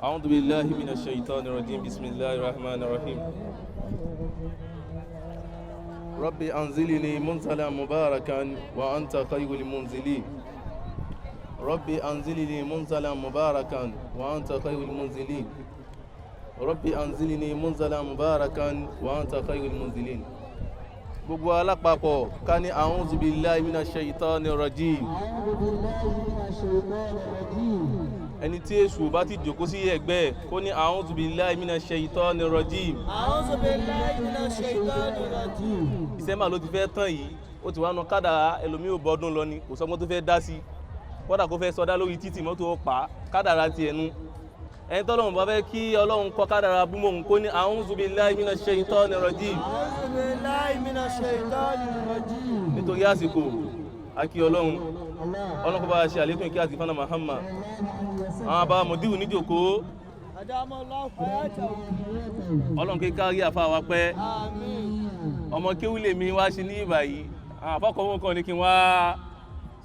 أعوذ بالله من الشيطان الرجيم بسم الله الرحمن الرحيم ربي أنزلني منزلا مباركا وأنت خير المنزلين ربي أنزلني منزلا مباركا وأنت خير المنزلين ربي أنزلني منزلا مباركا وأنت خير المنزلين gbogbo alápapọ̀ ká ní a'udhu billahi minash shaitani rajim ẹni tí èṣù bá ti jókòó sí ẹ̀gbẹ́ kó ní a'udhu billahi minash shaitani rajim a'udhu billahi minash shaitani rajim. ìsẹ́mbà ló ti fẹ́ tán yìí ó ti wá nu kádàrá ẹlòmíì ò bọ́dún lọ ni kò sọ́gbọ́n tó fẹ́ dá sí kódà kó fẹ́ sọdá lórí títì mọ́tò ó pa kádàrá ti ẹnu ẹni tọ́lọ́run bá fẹ́ kí ọlọ́run kọ kádàrá búmọ̀ òun kó ní a'udhu billahi minash shaitani rajim a'udhu billahi minash shaitani rajim. nítorí àsìkò akí ọlọ́run kó bá ṣe àlékún kí àti fánà Muhammad àwọn àbá mọ̀díwù níjòkó ọlọ́run kí kárí àfa wa pẹ́ ọmọ kéwú lèmi wá sí ní ìbàyí àwọn àfọkọ̀wọ́ kan ní kí n wá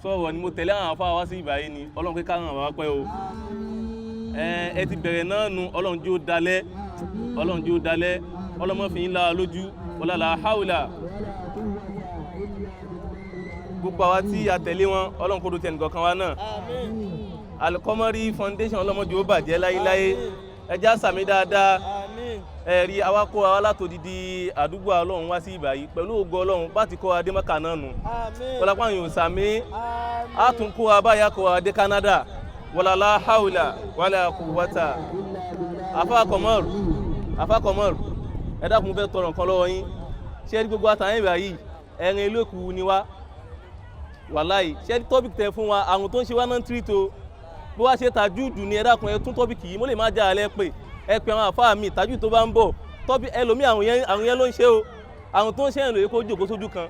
sọ̀rọ̀ ni mo tẹ̀lé àwọn àfa wá sí ìbàyí ni ọlọ́run kí kárí àwọn wa pẹ́ o ẹ ti bẹ̀rẹ̀ náà nu ọlọ́run jó dalẹ̀ ọlọ́mọ fi ń la lójú wala haula gbogbo àwa tí a tẹ̀lé wọn ọlọ́run kó do tẹ̀ nìkan kan wa náà Al-QOMORY foundation ọlọ́mọdé ó bàjẹ́ láyéláyé ẹjá sàmì dáadáa ẹ̀rí awakọ̀ àwa látòdìdí àdúgbò ọlọ́run wá sí ìbàyí pẹ̀lú ògo ọlọ́run bá ti kọ́ adé Mẹ́kà náà nù wọlápá yóò sàmì àtúnkó abáyá kọ́ adé Canada wala haula wala quwwata Afa Qomor ẹ dákun fẹ́ tọrọ nǹkan lọ́wọ́ yín ṣé rí gbogbo àtàyìn ìbàyí ẹ̀rin ilé-òkú ni wá wàláì ṣé tọ́pìkì tẹ fún wa àrùn tó ń ṣe wá náà ń tírítò bó wá ṣe tàjúùdù ni ẹ dákun ẹ tún tọ́pìkì yìí mo lè má já alẹ́ pé ẹ pe àwọn àfáà mi tàjú tó bá ń bọ̀ tọ́pì ẹlòmí àrùn yẹn ló ń ṣe o àrùn tó ń ṣe ìròyìn kó jòkó sójú kan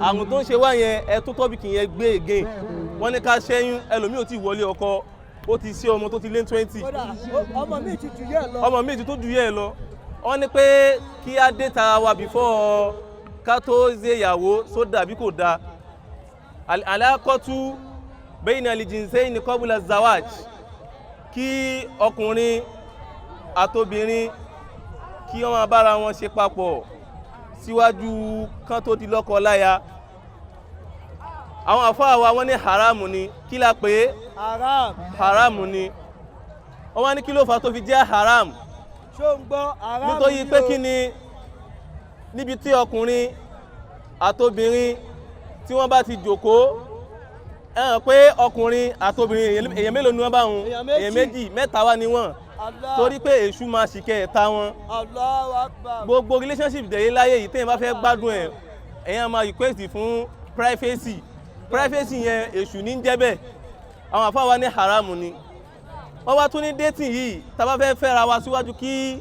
àrùn tó ń ṣe wá yẹn ẹ tún tọ́pìkì yẹn gbé again wọ́n ní ká ṣẹ́yún ẹlòmí ò tí wọlé ọkọ ó ti ṣe ọmọ tó ti lé 20 ọmọ mi ti jù yẹ lọ wọ́n ní pé kí á dé tara wa before ká tó ṣe ìyàwó sódà bí kò dáa alákọ̀tú bayna al-jinsayni qabla az-zawaj kí ọkùnrin àtobìnrin kí wọ́n máa bára wọn ṣe papọ̀ síwájú kán tó di lọ́kọ láya àwọn àfáà wa wọ́n ní haramu ni kí la pé haramu ni wọ́n wá ní kí ló fà tó fi jẹ́ haram ṣó ń gbọ́ haramu nítorí pé kí ni níbi tí ọkùnrin àtobìnrin tí wọ́n bá ti jókòó ẹ̀hàn pé ọkùnrin àtobìnrin èyàn mélòó ni wọ́n bá wọn èyàn méjì mẹ́ta wá ni wọ́n torí pé èṣù máa ṣìkẹ́ ẹ̀ta wọn Allahu Akbar. gbogbo relationship dẹ̀yẹ láyé yìí téèyàn bá fẹ́ gbádùn ẹ̀ èyàn máa request fún privacy yẹn èṣù ní jẹ́ bẹ́ẹ̀ àwọn àfáà wa ní haramu ni wọ́n wá tún ní dating yìí tá bá fẹ́ fẹ́ra wa síwájú kí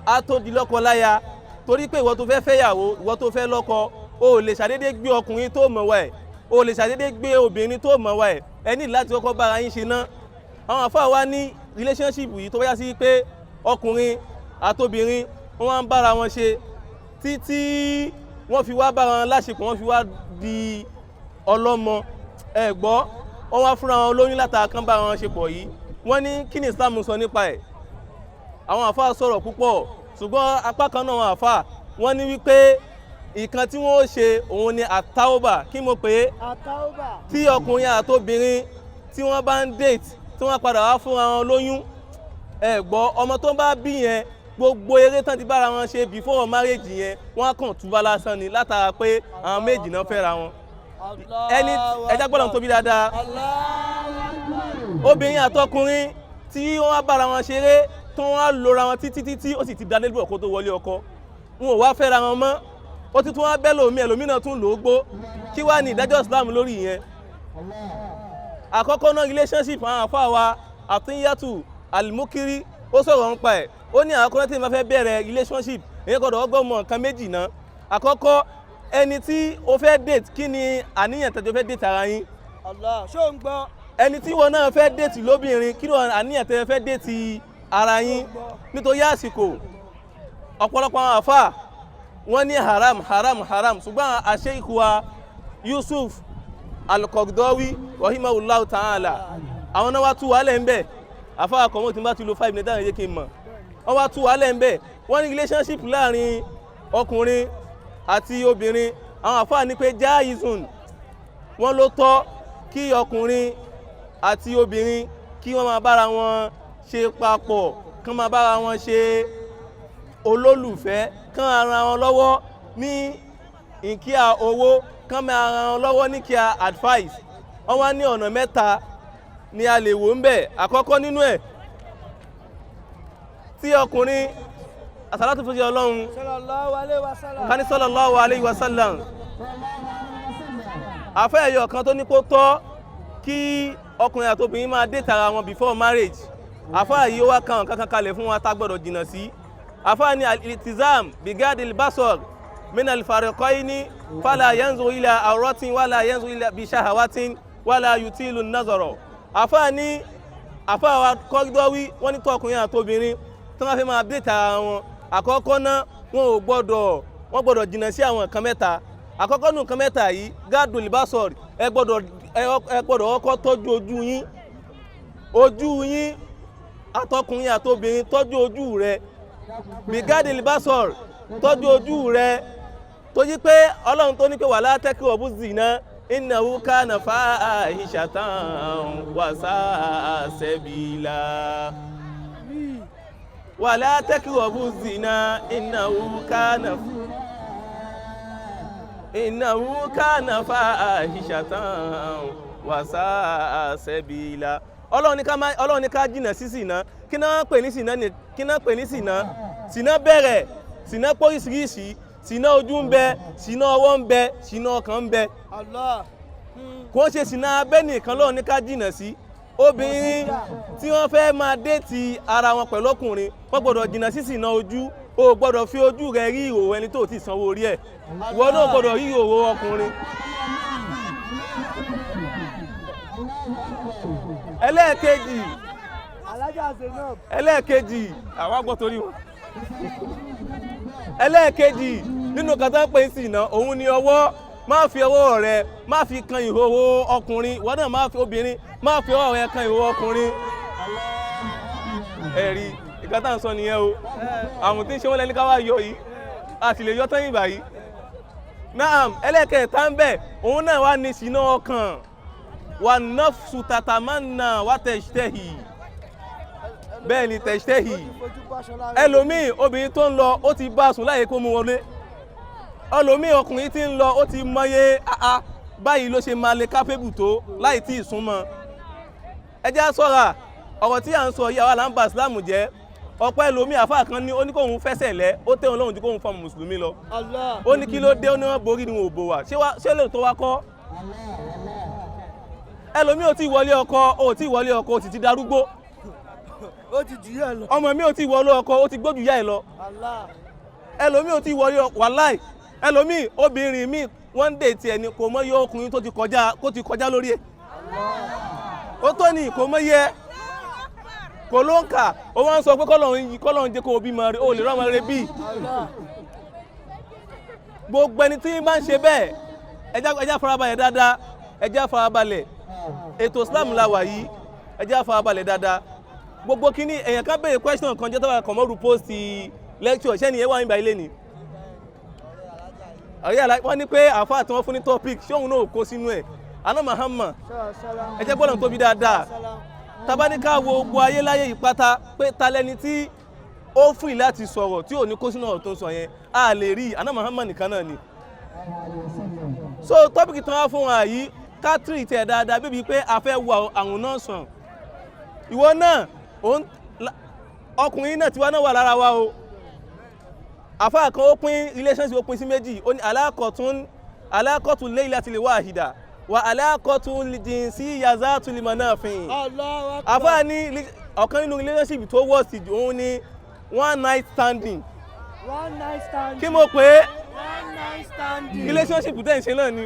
a tó di lọ́kọ láya torí pé ìwọ tó fẹ́ fẹ́yàwó ìwọ tó fẹ́ lọ́kọ o lè ṣàdédé gbé ọkùnrin tó mọ̀ wá ẹ̀ o lè ṣàdédé gbé obìnrin tó mọ̀ wá ẹ̀ ẹ ní láti kọ́kọ́ bára yín ṣe ná àwọn àfáà wa ní relationship yìí tó bá yá sí pé ọkùnrin àtobìnrin wọ́n wá ń bára wọn ṣe títí wọ́n fi wá bára wọn láṣepọ̀ wọ́n fi wá di ọlọ́mọ ẹ gbọ́ wọ́n wá fúnra wọn lóyún látara kán bára wọn ṣe pọ̀ yìí wọ́n ní kí ni Islam sọ nípa ẹ̀ àwọn àfáà sọ̀rọ̀ púpọ̀ ṣùgbọ́n apá kan náà àwọn àfáà wọ́n ní wípé ìkan tí wọ́n ṣe òun ni àtàwọ́bà kí mo pè é tí ọkùnrin àtobìnrin tí wọ́n bá ń date tí wọ́n padà wá fúnra wọn lóyún ẹ gbọ́ ọmọ tó bá bí yẹn gbogbo eré tán ti bára wọn ṣe before marriage yẹn wọ́n á kàn túbá lásán ni látara pé àwọn méjì náà fẹ́ra wọn ẹni ẹjá gbọ́dọ̀ tóbi dáadáa obìnrin àtọkùnrin tí wọ́n á bára wọn ṣeré tí wọ́n á lora wọn títí ó sì ti dá lébùrọ̀ kó tó wọlé ọkọ wọn ò wá fẹ́ra wọn mọ́ ó ti tún wá bẹ́ lómi ẹlòmínà tún lò ó gbó kí wá ní ìdájọ́ Islam lórí ìyẹn àkọ́kọ́ náà relationship àwọn àfáà wa àtúnyàtù al-Mukiri ó sọ̀rọ̀ ń pa ẹ̀ ó ní àkọ́kọ́ tí wọ́n fẹ́ bẹ̀rẹ̀ relationship èyí kọ́dọ̀ ọgbọ́n mọ̀ nǹkan méjì náà àkọ́kọ́ ẹni tí ó fẹ́ date kí ni àníyàn tẹ́jọ́ fẹ́ date ara yín Allah ṣó ń gbọ́ ẹni tí wọn náà fẹ́ date lóbìnrin kí ni àníyàn tẹ́jọ́ fẹ́ date ara yín nítorí àsìkò ọ̀pọ̀lọpọ̀ àwọn àfáà wọ́n ní haram ṣùgbọ́n àṣẹ́ìkú wa Yusuf Al-Qaradawi rahimahullahu ta'ala àwọn náà wá tú wálẹ̀ ń bẹ̀ àfáà kọ̀mọ́ tí n bá ti lo 5 minutes dáhùn yé kí n mọ̀ wọ́n wá tú wálẹ̀ ń bẹ̀ wọ́n ní relationship láàrin ọkùnrin àti obìnrin àwọn àfáà ní pé jaizun wọ́n ló tọ́ kí ọkùnrin àti obìnrin kí wọ́n máa bára wọn ṣe papọ̀ kán máa bára wọn ṣe olólùfẹ́ kán ara wọn lọ́wọ́ ní ìkíà owó kán máa ara wọn lọ́wọ́ ní kíà advice wọ́n wá ní ọ̀nà mẹ́ta ni a lè wò ń bẹ̀ àkọ́kọ́ nínú ẹ̀ tí ọkùnrin àsàlátù fún Ọlọ́run sallallahu alaihi wasallam kání sallallahu alaihi wasallam àfẹ́ ẹ̀yọ̀ kan tó ní kó tọ́ kí ọkùnrin àti obìnrin máa date ara wọn before marriage àfáà yìí ó wá kan kankan kalẹ̀ fún wa tá gbọ́dọ̀ jìnnà sí àfáà ní al-iltizam bigadil basar min al-fariqaini fala yanzu ila awratin wala yanzu ila bishahawatin wala yutilu an-nazara àfáà wa kọ́dọ́wí wọ́n ní tọkùnrin àti obìnrin tí wọ́n fẹ́ máa date ara wọn àkọ́kọ́ náà wọ́n gbọ́dọ̀ jìnnà sí àwọn nǹkan mẹ́ta àkọ́kọ́ nù nǹkan mẹ́ta yìí gádùn ìbásọ̀rì ẹ gbọ́dọ̀ ọkọ́ tọ́jú ojú yín àtọkùnrin àtobìnrin tọ́jú ojú rẹ bí gádùn ìbásọ̀rì tọ́jú ojú rẹ tó yí pé Ọlọ́run tó ní pé wà látẹ́kì ọ̀bù zìnà innahu kana fahishatan wa sa'a sabila wà látẹ́kì ọ̀bù zìnà innahu kana fahishatan wa sa'a sabila Ọlọ́run ní ká jìnà sí ṣìnà kí náà pè ní ṣìnà ṣìnà bẹ̀rẹ̀ ṣìnà póríṣiríṣi ṣìnà ojú ń bẹ ṣìnà ọwọ́ ń bẹ ṣìnà ọkàn ń bẹ Allah kò ń ṣe ṣìnà abẹ́ nìkan lọ́run ní ká jìnà sí obìnrin tí wọ́n fẹ́ máa déètì ara wọn pẹ̀lú ọkùnrin wọ́n gbọ́dọ̀ jìnnà sí ṣìnà ojú o gbọ́dọ̀ fi ojú rẹ rí ìhòòhò ẹni tó ti sanwó orí ẹ̀ wọ́n náà gbọ́dọ̀ rí ìhòòhò ọkùnrin. ẹlẹ́ẹ̀kejì àwọn àgbọ̀ torí wọn ẹlẹ́ẹ̀kejì nínú kàtà pé ń ṣìnà òun ni ọwọ́ má fi ọwọ́ rẹ má fi kan ìhòòhò ọkùnrin wọ́n náà má fi obìnrin má fi ọwọ́ rẹ kan ìhòòhò ọkùnrin ẹ̀rí ìgbà tá à ń sọ nìyẹn o àwọn tí ń ṣe wọ́n lẹ́ni ká wá yọ yìí a sì lè yọ tẹ́yìn báyìí naam ẹlẹ́ẹ̀kẹta ń bẹ̀ òun náà wá ní ṣìnà ọkàn wà nafsu tatamanna wà tẹ̀ṣtẹ́hì bẹ́ẹ̀ ni tẹ̀ṣtẹ́hì ẹlòmíì obìnrin tó ń lọ ó ti bá sùn láyé kó mú wọlé ọlòmíì ọkùnrin tí ń lọ ó ti mọye báyìí ló ṣe máa lè kápébù tó láì tí ì súnmọ́ ẹ jẹ́ á ṣọ́ra ọ̀rọ̀ tí à ń sọ yìí àwa là ń ba ìsìláàmù jẹ́ ọ̀pọ̀ ẹlòmíì àfáà kan ní ó ní kóun fẹsẹ̀ lẹ́ ó tẹ́ wọn lọ́rùn ju kóun fọmọ mùsùlùmí lọ ó ní kí ló dé ó ní wọ́n borí ni wọn ò bò wá ṣé lè tó wá kọ́ ẹlòmíì ò tí ì wọlé ọkọ ó sì ti darúgbó ó ti jù yẹ lọ ọmọ mi ò tí ì wọlé ọkọ ó ti gbójú yá ẹ lọ ẹlòmíì ò tí ì wọlé ọkọ wàláì ẹlòmíì obìnrin mi wọ́n ń dè tiẹ̀ ni kò mọ iye ọkùnrin tó ti kọjá lórí ẹ̀ ó tó ní kò mọ iye kò ló ń kà ó wá ń sọ pé kọ́lọ́run jẹ́ kó o bímọ rẹ o lè rọ́mọ rẹ bí gbogbo ẹni tí bá ń ṣe bẹ́ẹ̀ ẹjá farabalẹ̀ dáadáa ẹjá farabalẹ̀ ètò Islam la wà yìí ẹjá farabalẹ̀ dáadáa gbogbo kíní èèyàn kan béèrè question kan jẹ́ tọ́wọ́ kọ̀mọ́rù post lecture ṣẹ́ni ẹ̀ wà nígbà ilé ni wọ́n ní pé àfáà tí wọ́n fún ní topic ṣé òun náà kó sínú ẹ̀ aná Muhammad ẹ jẹ́ gbọ́dọ̀ tóbi dáadáa tabaníká wo gbogbo ayé láyé ìpátá pé talẹ́ni tí ó fún láti sọ̀rọ̀ tí ò ní kó sínú ọ̀rọ̀ tó ń sọ yẹn a lè rí aná Muhammad nìkan náà ni so topic tí wọ́n fún wa yìí ká treat ẹ̀ dáadáa bíbi pé a fẹ́ wo àrùn náà sàn ìwọ náà ọkùnrin náà tiwa náà wà lára wa o àfáà kan ó pín relationship ó pín sí méjì ó ní alákọ̀tún laylatil wahida wà alákọ̀tún jinsi yazatul manafin àfáà ní ọ̀kan nínú relationship tó worst òun ní one night standing kí mo pé relationship tẹ́ ń ṣe náà ni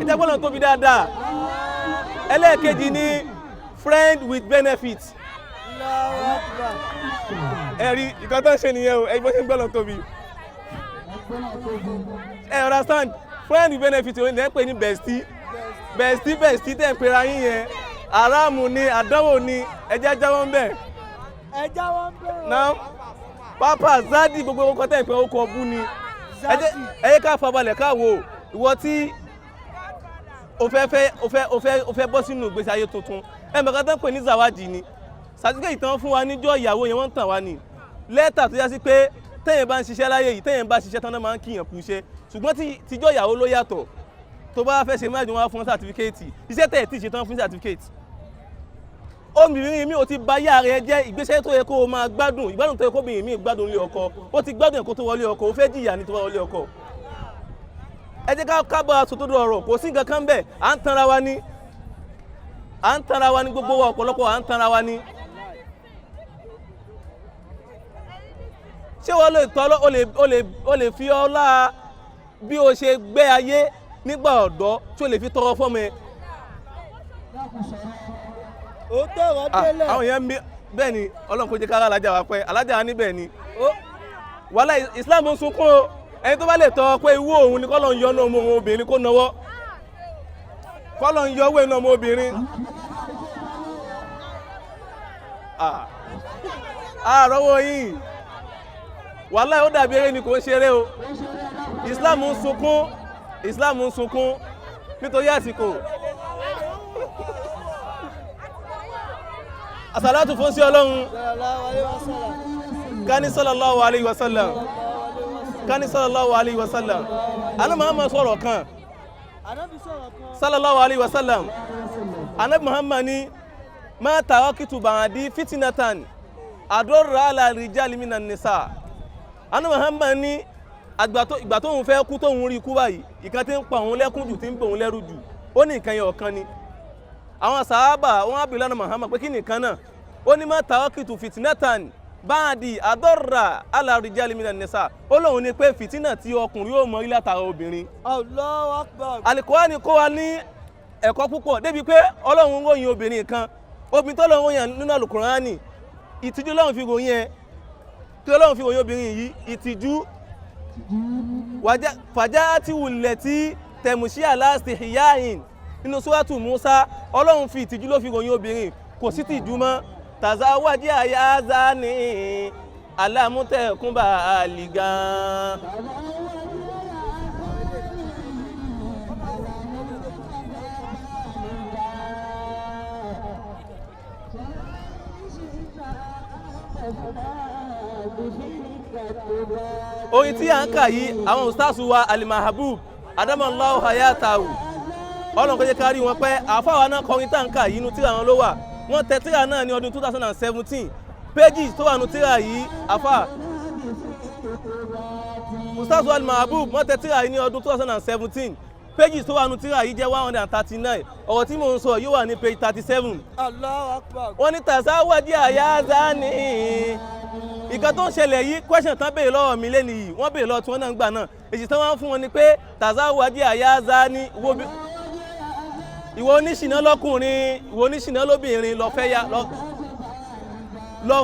ìjẹ́gbọ́n tóbi dáadáa ẹlẹ́ẹ̀kejì ní friend with benefit ẹ̀rí ìkan tó ń ṣe nìyẹn o ẹgbẹ́ ṣe ń gbọ́lọ̀ tóbi ẹ understand friend with benefit òun lè pè ní bestie tẹ́ ń pera yín yẹn Haramu ni, àdánwò ni, ẹjẹ́ jáwọ́ ń bẹ̀. Ẹ jáwọ́ ń bẹ̀. Náà pápá Zadi gbogbo ọkọ̀ tẹ̀ pé ó kọ bú ni. Ẹyẹ ká fabalẹ̀ ká wò ìwọ tí o fẹ́ bọ́ sínú ìgbésí ayé tuntun. Mọ̀ká tán pè ní Zawadi ni. Sàtífíkẹ́tì tán fún wa níjọ́ ìyàwó yẹn wọ́n tàn wá ni. Lẹ́tà tó yá sí pé tẹ́yìn bá ń ṣiṣẹ́ láyé yìí tẹ́yìn bá ṣiṣẹ́ tán náà máa ń kíyàn kú iṣẹ́. Ṣùgbọ́n tíjọ́ ìyàwó ló yàtọ̀. Tó bá fẹ́ ṣe máàjù wọn fún sàtífíkẹ́tì. Iṣẹ́ tẹ̀ tí ṣe tán fún sàtífíkẹ́tì. Obìnrin mi ò ti bà yá rẹ̀ jẹ́ ìgbésẹ̀ tó yẹ kó o máa gbádùn ìgbádùn tó yẹ kó obìnrin mi gbádùn lé ọkọ ó ti gbádùn ẹ̀kọ́ tó wọlé ọkọ ó fẹ́ jìyà ní tó wá wọlé ọkọ. Ẹ jẹ́ ká bá aṣọ tó dùn ọ̀rọ̀ kò sí nǹkan kan bẹ́ẹ̀ à ń tanra wa ní gbogbo wa ọ̀pọ̀lọpọ̀ à ń tanra wa ní. Ṣé wọ́n lè tọ́ o lè fi ọlá bí o ṣe gbé ayé nígbà ọ̀dọ́ tí o lè fi tọrọ fọ́mọ ẹ. Ó tọrọ délẹ̀. Àwọn èèyàn bẹ́ẹ̀ ni Ọlọ́run kò jẹ́ kára alájà wa pẹ́ alájà wa níbẹ̀ ni. Wàhálà Islam ń sunkún o ẹni tó bá lè tọ́ pé ìwú òun ni kọ́lọ̀ ń yọ náà ọmọ obìnrin kó nawọ́ kọ́lọ̀ ń yọ owó iná ọmọ obìnrin. Àrọ́wọ́ yìí wàhálà ó dàbí eré ni kò ń ṣeré o. Islam ń sunkún nítorí àsìkò. Àsàlátù fún sí Ọlọ́run kání sallallahu alayhi wa sallam kání sallallahu alayhi wa sallam Ànábì Muhammad sọ̀rọ̀ kan sallallahu alayhi wa sallam Ànábì Muhammad ní ma tarakitu ba'di fitnatan adorra ala rijali minan nisa. Ànábì Muhammad ní ìgbà tóun fẹ́ kú tóun rí kú báyìí ìkan tí ń pa òun lẹ́kún jù tí ń bẹ òun lẹ́rù jù ó ní nǹkan yẹn ọ̀kan ni. Àwọn sàhábà wọ́n á bi lọ́nà Muhammad pé kí nìkan náà ó ní ma tarakitu fitnatan báàdì adọ́rà alárìjálì minan nisa ó lóun ní pé fìtínà tí ọkùnrin yóò mọ rí látara obìnrin. Allahu Akbar. Al-Qur'ani kó wa ní ẹ̀kọ́ púpọ̀ débi pé Ọlọ́run ròyìn obìnrin kan obìnrin tó lọ́run ròyìn nínú Al-Qur'ani ìtìjú Ọlọ́run fi ròyìn ẹ̀ tí Ọlọ́run fi ròyìn obìnrin yìí ìtìjú fàjáàtì wùlẹ̀ tí tẹ̀mùsí aláàstìhìyáhìn nínú Suratu Musa Ọlọ́run fi ìtìjú ló fi ròyìn obìnrin kò sí tìjú mọ́ tàzáwájí àyáza ní alámútẹ̀kúnbà àlìgán. Orin tí a ń kà yìí àwọn ustaz wa Al-Mahbub adamallahu hayatahu Ọlọ́run kó jẹ́ ká rí wọn pẹ́ àfáwà náà kọrin tá ń kà yìí inú tíra wọn ló wà wọ́n tẹ tíra náà ní ọdún 2017 pages tó wà nínú tíra yìí àfà ustaz wa Al-Mahbub wọ́n tẹ tíra yìí ní ọdún 2017 pages tó wà nínú tíra yìí jẹ́ 139 ọ̀rọ̀ tí mò ń sọ yóò wà ní page 37. Allahu Akbar. Wọ́n ní tàzáwájí àyáza ní ìkan tó ń ṣẹlẹ̀ yìí question tán béèrè lọ́wọ́ mi lẹ́nu yìí wọ́n béèrè lọ́wọ́ tí wọ́n náà ń gbà náà èsì tán wọ́n fún wọn ni pé tàzáwájí àyáza ní ìwọ oníṣìná lọ́kùnrin ìwọ oníṣìná lóbìnrin lọ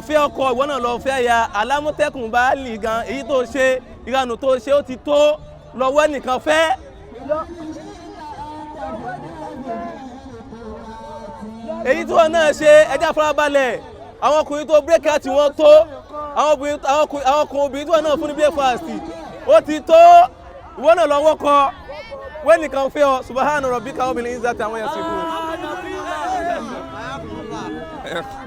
fẹ́ ọkọ ìwọ náà lọ fẹ́ ya alámútẹ́kùn bá lì gan èyí tó ṣe ìranù tó ṣe ó ti tó lọ́wọ́ nìkan fẹ́. Èyí tí wọ́n náà ṣe ẹjá farabalẹ̀ àwọn ọkùnrin tó break out wọ́n tó àwọn ọkùnrin obìnrin tí wọ́n náà fún ní breakfast ó ti tó ìwọ náà lọ wọ́kọ wọ́n nìkan fẹ́ ọ subhana rabbika rabbil izzati amma yasifun.